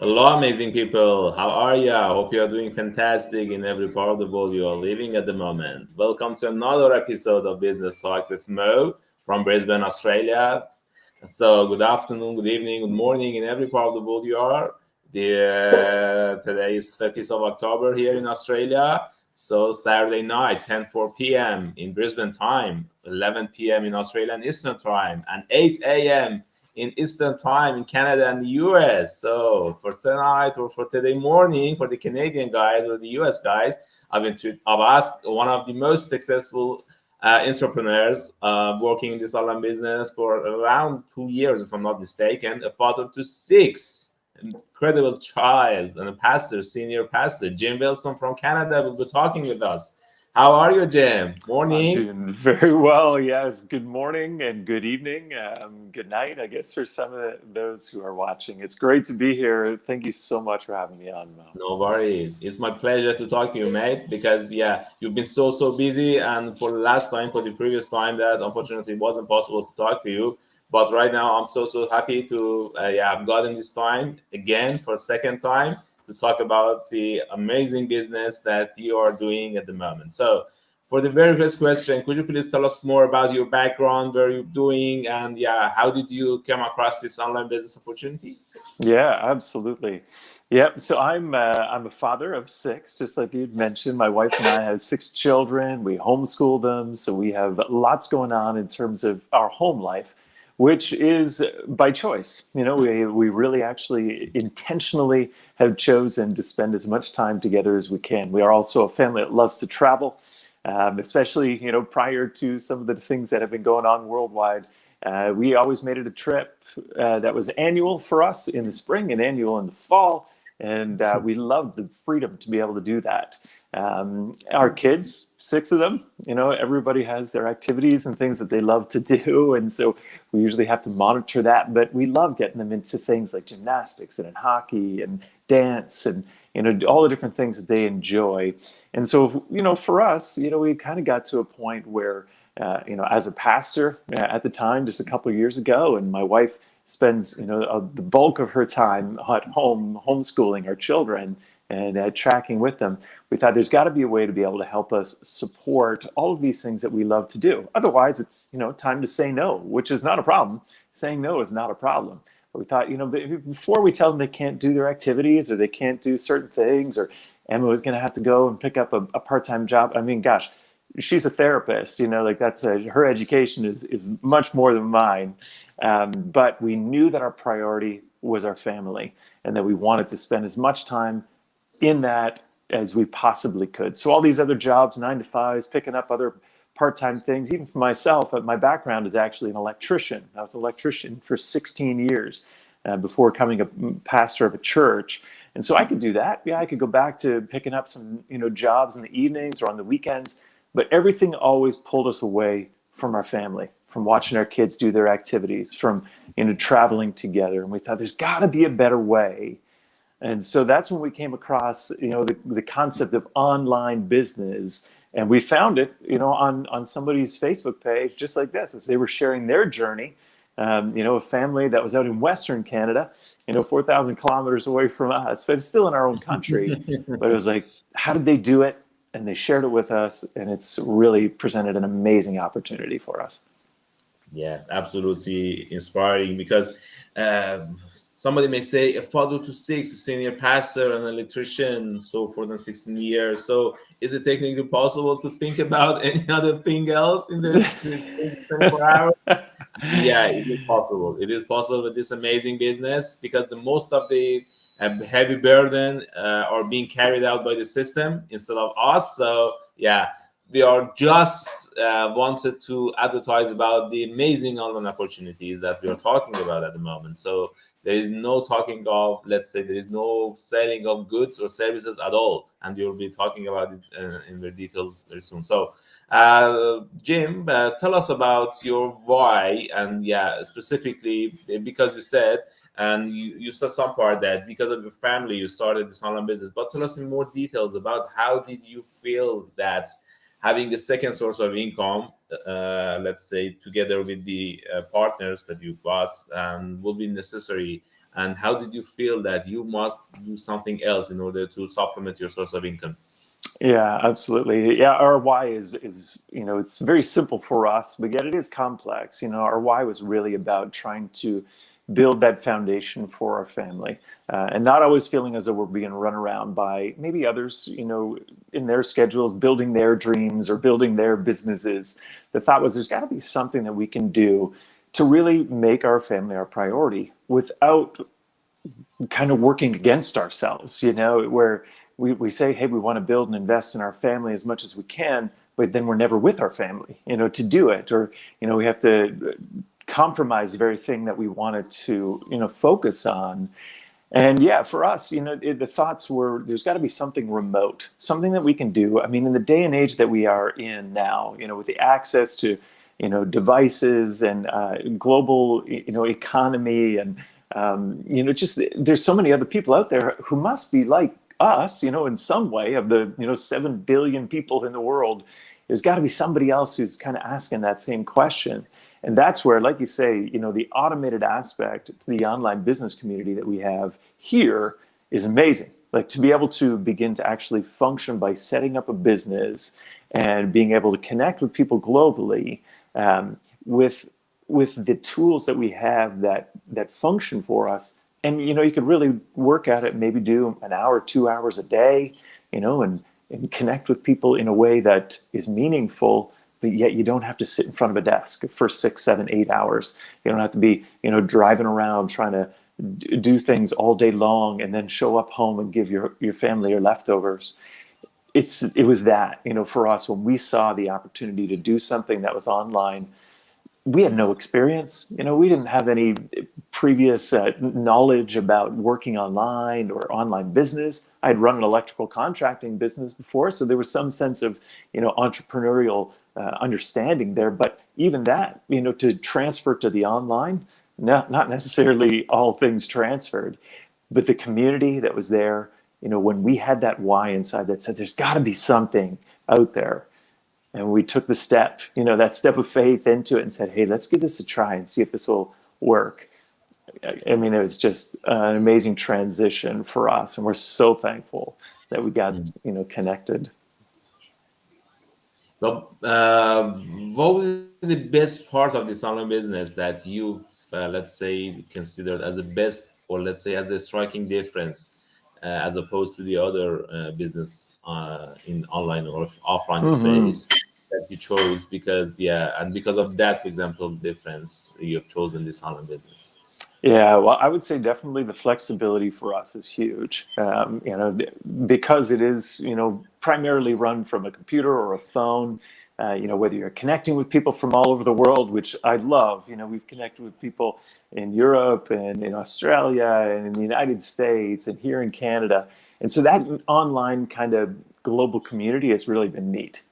Hello, amazing people. How are you? I hope you are doing fantastic in every part of the world you are living at the moment. Welcome to another episode of Business Talk with Mo from Brisbane, Australia. So, good afternoon, good evening, good morning in every part of the world you are. Today is 30th of October here in Australia. So, Saturday night, 10:04 p.m. in Brisbane time, 11 p.m. in Australian Eastern time, and 8 a.m. in Eastern time in Canada and the US. So for tonight or for today morning, for the Canadian guys or the US guys, I've asked one of the most successful entrepreneurs working in this online business for around 2 years, if I'm not mistaken, a father to six, incredible child, and a pastor, senior pastor, Jim Wilson from Canada will be talking with us. How are you, Jim? I'm Morning. doing very well. Yes. Good morning and good evening. Good night, I guess, for some of those who are watching. It's great to be here. Thank you so much for having me on, Mo. No worries. It's my pleasure to talk to you, mate, because yeah, you've been so busy, and for the last time, for the previous time, that unfortunately wasn't possible to talk to you. But right now, I'm so happy to yeah, I've gotten this time again for a second time to talk about the amazing business that you are doing at the moment. So, for the very first question, could you please tell us more about your background, where you're doing, and yeah, how did you come across this online business opportunity? Yeah, absolutely. Yep. So I'm a father of six, just like you'd mentioned. My wife and I have six children. We homeschool them, so we have lots going on in terms of our home life, which is by choice. We really actually intentionally have chosen to spend as much time together as we can. We are also a family that loves to travel, especially prior to some of the things that have been going on worldwide. We always made it a trip that was annual for us in the spring and annual in the fall. And we loved the freedom to be able to do that. Our kids, six of them, everybody has their activities and things that they love to do. And so we usually have to monitor that. But we love getting them into things like gymnastics and hockey and dance and, all the different things that they enjoy. And so, for us, we kind of got to a point where as a pastor at the time, just a couple of years ago, and my wife spends, the bulk of her time at home homeschooling our children and tracking with them. We thought there's got to be a way to be able to help us support all of these things that we love to do. Otherwise, it's time to say no, which is not a problem. Saying no is not a problem. But we thought, before we tell them they can't do their activities or they can't do certain things, or Emma was going to have to go and pick up a part-time job. I mean, gosh, she's a therapist, like her education is much more than mine. But we knew that our priority was our family and that we wanted to spend as much time in that as we possibly could. So all these other jobs, 9 to 5s, picking up other part-time things, even for myself, my background is actually an electrician. I was an electrician for 16 years before becoming a pastor of a church. And so I could do that. Yeah, I could go back to picking up some, jobs in the evenings or on the weekends. But everything always pulled us away from our family, from watching our kids do their activities, from traveling together. And we thought there's got to be a better way. And so that's when we came across the concept of online business, and we found it on somebody's Facebook page, just like this, as they were sharing their journey. A family that was out in Western Canada, 4,000 kilometers away from us, but it's still in our own country. But it was like, how did they do it? And they shared it with us, and it's really presented an amazing opportunity for us. Yes, absolutely inspiring because somebody may say a father to six, a senior pastor, an electrician, so for the 16 years. So is it technically possible to think about any other thing else in the 24 hours? Yeah, it is possible. It is possible with this amazing business because the most of the heavy burden are being carried out by the system instead of us. So yeah, we are just wanted to advertise about the amazing online opportunities that we are talking about at the moment. So there is no talking of, let's say, there is no selling of goods or services at all, and we will be talking about it in the details very soon. So Jim, tell us about your why, and yeah, specifically because you said, and you said some part that because of your family you started this online business. But tell us in more details about how did you feel that having a second source of income, let's say together with the partners that you've got, will be necessary and how did you feel that you must do something else in order to supplement your source of income? Yeah, absolutely. Yeah, our why is it's very simple for us, but yet it is complex. Our why was really about trying to build that foundation for our family, and not always feeling as though we're being run around by maybe others, in their schedules, building their dreams or building their businesses. The thought was there's got to be something that we can do to really make our family our priority without kind of working against ourselves, where we say, hey, we want to build and invest in our family as much as we can, but then we're never with our family, to do it. Or, we have to compromise the very thing that we wanted to, focus on. And yeah, for us, the thoughts were there's got to be something remote, something that we can do. I mean, in the day and age that we are in now, with the access to, devices and global, economy and, just there's so many other people out there who must be like us, in some way of the, 7 billion people in the world. There's got to be somebody else who's kind of asking that same question. And that's where, like you say, the automated aspect to the online business community that we have here is amazing. Like to be able to begin to actually function by setting up a business and being able to connect with people globally, with the tools that we have that function for us. And you could really work at it, maybe do an hour, 2 hours a day, and connect with people in a way that is meaningful, but yet you don't have to sit in front of a desk for 6, 7, 8 hours. You don't have to be, driving around trying to do things all day long and then show up home and give your family your leftovers. It was that, for us, when we saw the opportunity to do something that was online. We had no experience. We didn't have any previous knowledge about working online or online business. I had run an electrical contracting business before, so there was some sense of, entrepreneurial understanding there. But even that, to transfer to the online, not necessarily all things transferred, but the community that was there. When we had that why inside that said, "There's got to be something out there." And we took the step, that step of faith into it and said, hey, let's give this a try and see if this will work. I mean, it was just an amazing transition for us. And we're so thankful that we got, connected. Well, what was the best part of this online business that you've, let's say, considered as the best, or let's say as a striking difference, as opposed to the other business in online or offline Mm-hmm. space that you chose? Because and because of that, for example, difference, you have chosen this online business. Yeah, well, I would say definitely the flexibility for us is huge. Because it is, primarily run from a computer or a phone. Whether you're connecting with people from all over the world, which I love. We've connected with people in Europe and in Australia and in the United States and here in Canada, and so that online kind of global community has really been neat.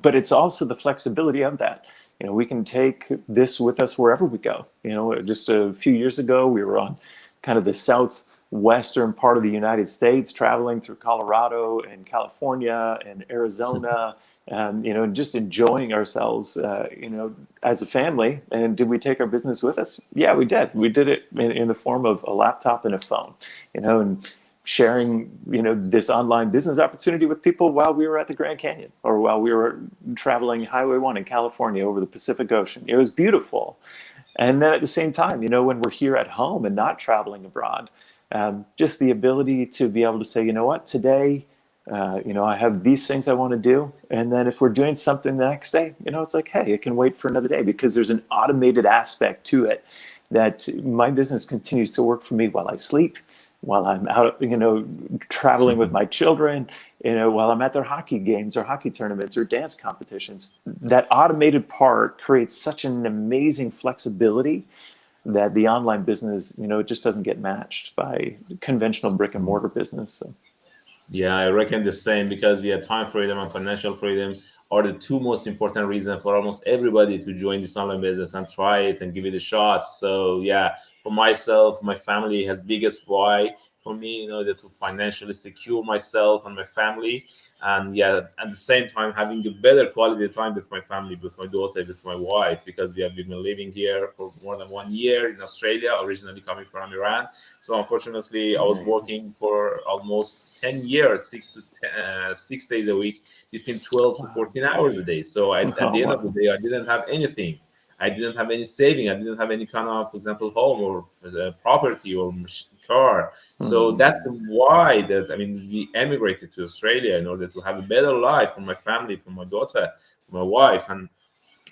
But it's also the flexibility of that. We can take this with us wherever we go. Just a few years ago, we were on kind of the southwestern part of the United States, traveling through Colorado and California and Arizona, and just enjoying ourselves, as a family. And did we take our business with us? Yeah, we did. We did it in the form of a laptop and a phone, and sharing, this online business opportunity with people while we were at the Grand Canyon or while we were traveling Highway 1 in California over the Pacific Ocean. It was beautiful. And then at the same time, when we're here at home and not traveling abroad, just the ability to be able to say, what, today, I have these things I want to do. And then if we're doing something the next day, it's like, hey, it can wait for another day, because there's an automated aspect to it that my business continues to work for me while I sleep, while I'm out, traveling with my children, while I'm at their hockey games or hockey tournaments or dance competitions. That automated part creates such an amazing flexibility that the online business, it just doesn't get matched by conventional brick and mortar business. So. Yeah, I reckon the same, because time freedom and financial freedom are the two most important reasons for almost everybody to join this online business and try it and give it a shot. So for myself, my family has biggest why for me in order to financially secure myself and my family. and yeah, at the same time having a better quality time with my family, with my daughter, with my wife, because we've been living here for more than 1 year in Australia, originally coming from Iran. So unfortunately, I was Amazing. working for almost 10 years, 6 days a week, between 12 to Wow. 14 hours a day. So at Oh, the end of the wow. day, I didn't have anything. I didn't have any saving. I didn't have any kind of, for example, home or property or car. So that's Hmm. why that, I mean, we emigrated to Australia in order to have a better life for my family, for my daughter, for my wife. And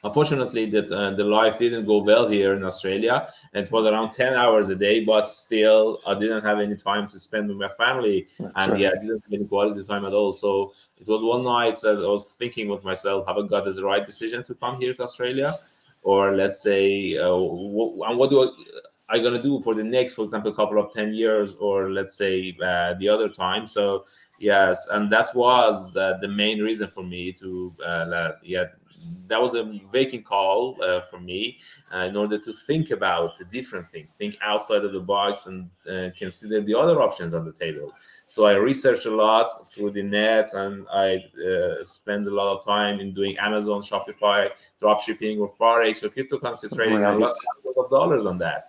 unfortunately, that the life didn't go well here in Australia. And it was around 10 hours a day, but still I didn't have any time to spend with my family. That's And yeah, I right. didn't have any quality time at all. So it was one night that I was thinking with myself, have I got the right decision to come here to Australia? Or let's say, and what I gonna do for the next, for example, couple of 10 years, or let's say the other time. So yes, and that was the main reason for me to yeah, that was a waking call for me in order to think about a different thing, think outside of the box, and consider the other options on the table. So I researched a lot through the net, and I spend a lot of time in doing Amazon, Shopify, drop shipping, or forex or cryptocurrency trading, and I lost Right. thousands of dollars on that.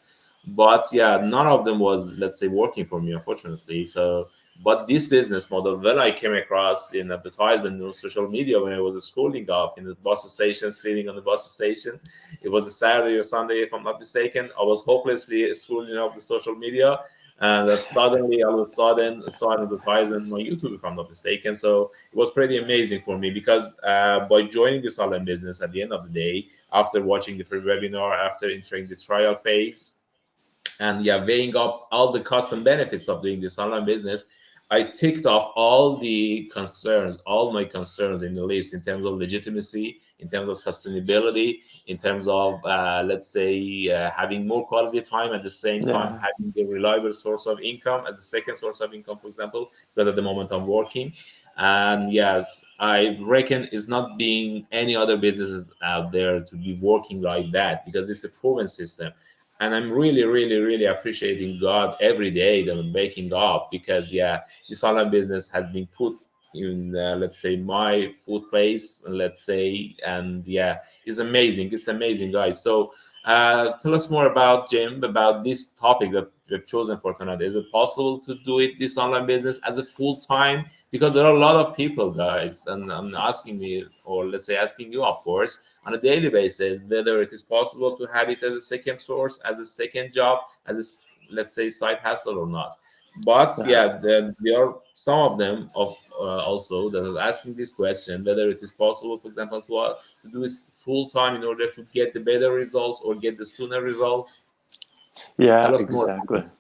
But yeah, none of them was, let's say, working for me, unfortunately. So but this business model, when I came across in advertisement on social media, when I was scrolling up in the bus station, sitting on the bus station, it was a Saturday or Sunday, if I'm not mistaken. I was hopelessly scrolling up the social media, and that suddenly, all of a sudden, I saw an advertisement on my YouTube, if I'm not mistaken. So it was pretty amazing for me because by joining this online business, at the end of the day, after watching the free webinar, after entering the trial phase, and yeah, weighing up all the cost and benefits of doing this online business, I ticked off all the concerns, all my concerns in the list, in terms of legitimacy, in terms of sustainability, in terms of let's say having more quality time, at the same time Yeah. having a reliable source of income as a second source of income, for example, because at the moment I'm working. And yes, I reckon it's not being any other businesses out there to be working like that, because it's a proven system. And I'm really, really, really appreciating God every day that I'm waking up, because yeah, this online business has been put in, let's say, my food place, let's say, and yeah, it's amazing. It's amazing, guys. So tell us more about, Jim, about this topic that we've chosen for tonight. Is it possible to do it, this online business, as a full time? Because there are a lot of people, guys, and I'm asking me, or let's say asking you, of course, on a daily basis, whether it is possible to have it as a second source, as a second job, as a, let's say, side hustle or not. But Yeah. yeah, there are some of them of also that are asking this question, whether it is possible, for example, to do this full time in order to get the better results or get the sooner results. Yeah, Tell us more exactly. about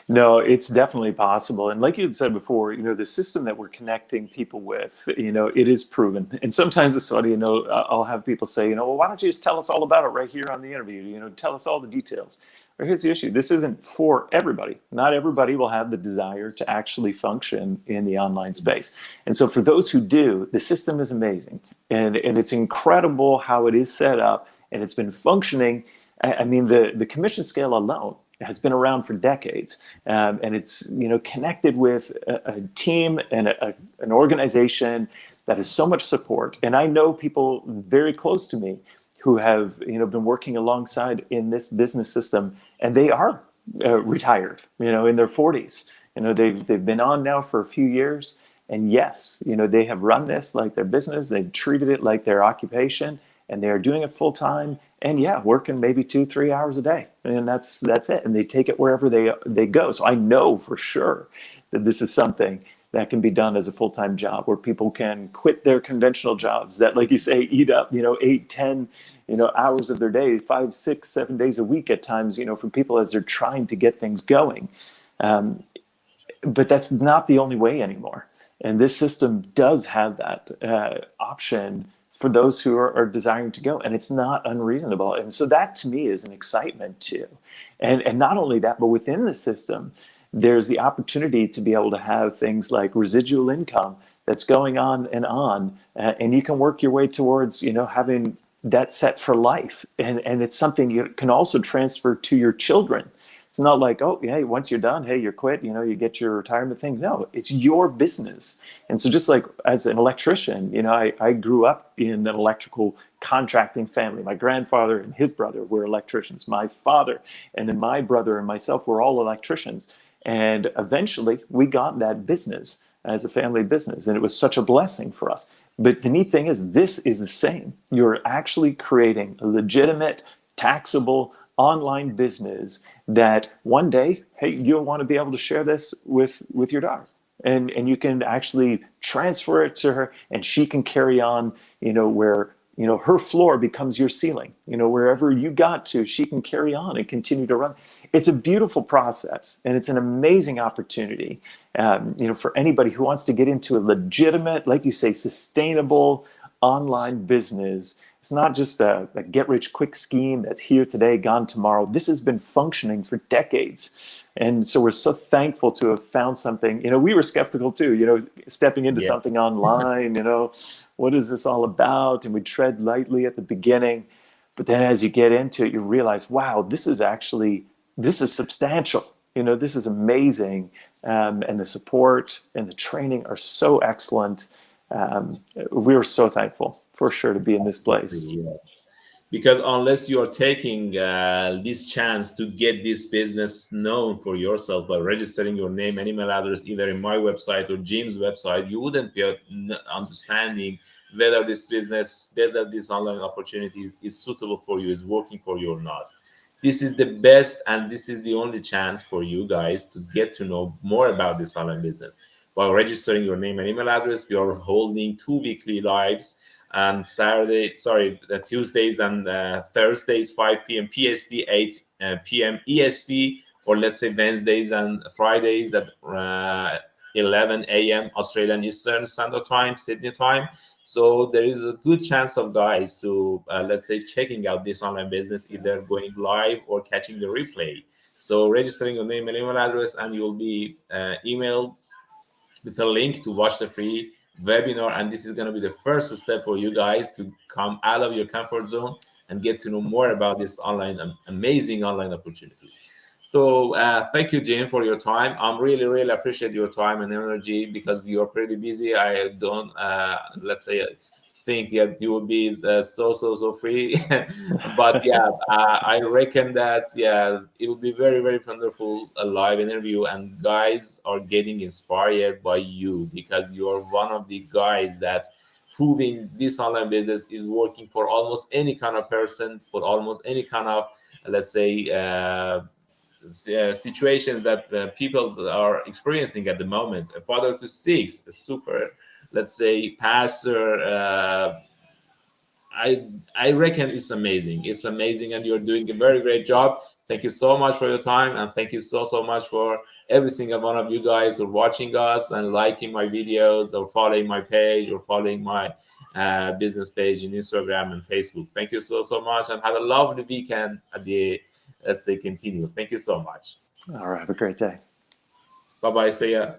No, it's definitely possible. And like you had said before, the system that we're connecting people with, it is proven. And sometimes it's funny, I'll have people say, well, why don't you just tell us all about it right here on the interview? Tell us all the details. But here's the issue. This isn't for everybody. Not everybody will have the desire to actually function in the online space. And so for those who do, the system is amazing. And it's incredible how it is set up, and it's been functioning. I mean, the commission scale alone has been around for decades, and it's connected with a team and an organization that has so much support. And I know people very close to me who have been working alongside in this business system, and they are retired, in their 40s. They've been on now for a few years, and yes, they have run this like their business. They've treated it like their occupation, and they are doing it full time. And yeah, working maybe 2-3 hours a day, and that's it. And they take it wherever they go. So I know for sure that this is something that can be done as a full-time job, where people can quit their conventional jobs that, like you say, eat up 8-10 hours of their day, 5-6-7 days a week at times, for people as they're trying to get things going. But that's not the only way anymore. And this system does have that option for those who are desiring to go, and it's not unreasonable. And so that to me is an excitement too. And not only that, but within the system, there's the opportunity to be able to have things like residual income that's going on, and you can work your way towards having that set for life. And it's something you can also transfer to your children. It's not like, oh, hey, once you're done, hey, you're quit, you get your retirement thing. No, it's your business. And so just like as an electrician, I grew up in an electrical contracting family. My grandfather and his brother were electricians. My father and then my brother and myself were all electricians. And eventually we got that business as a family business. And it was such a blessing for us. But the neat thing is, this is the same. You're actually creating a legitimate, taxable online business that one day, hey, you'll want to be able to share this with your daughter. And you can actually transfer it to her, and she can carry on, where her floor becomes your ceiling. Wherever you got to, she can carry on and continue to run. It's a beautiful process, and it's an amazing opportunity, for anybody who wants to get into a legitimate, like you say, sustainable online business. It's not just a get-rich-quick scheme that's here today, gone tomorrow. This has been functioning for decades. And so we're so thankful to have found something. We were skeptical too, stepping into Yeah. something online, what is this all about? And we tread lightly at the beginning. But then as you get into it, you realize, wow, this is substantial. This is amazing. And the support and the training are so excellent. We were so thankful for sure to be in this place. Yes. Because unless you are taking this chance to get this business known for yourself by registering your name and email address either in my website or Jim's website, you wouldn't be understanding whether whether this online opportunity is suitable for you, is working for you or not. This is the best and this is the only chance for you guys to get to know more about this online business. By registering your name and email address, we are holding 2 weekly lives and Tuesdays and Thursdays, 5 p.m. PST, 8 p.m. EST, or let's say Wednesdays and Fridays at 11 a.m. Australian Eastern Standard Time, Sydney time. So there is a good chance of guys to, let's say, checking out this online business, either going live or catching the replay. So registering your name and email address, and you'll be emailed with a link to watch the free webinar. And this is going to be the first step for you guys to come out of your comfort zone and get to know more about this amazing online opportunities. So thank you, Jane, for your time. I'm really, really appreciate your time and energy because you're pretty busy. I don't, let's say, think that you will be so free. But yeah, I reckon that, yeah, it will be very, very wonderful a live interview. And guys are getting inspired by you because you are one of the guys that proving this online business is working for almost any kind of person, for almost any kind of, let's say, situations that people are experiencing at the moment. A father to six, a super, let's say, pastor. I reckon it's amazing. It's amazing, and you're doing a very great job. Thank you so much for your time, and thank you so much for every single one of you guys who are watching us and liking my videos or following my page or following my business page in Instagram and Facebook. Thank you so much, and have a lovely weekend at the, let's say, continue. Thank you so much. All right. Have a great day. Bye bye. See ya.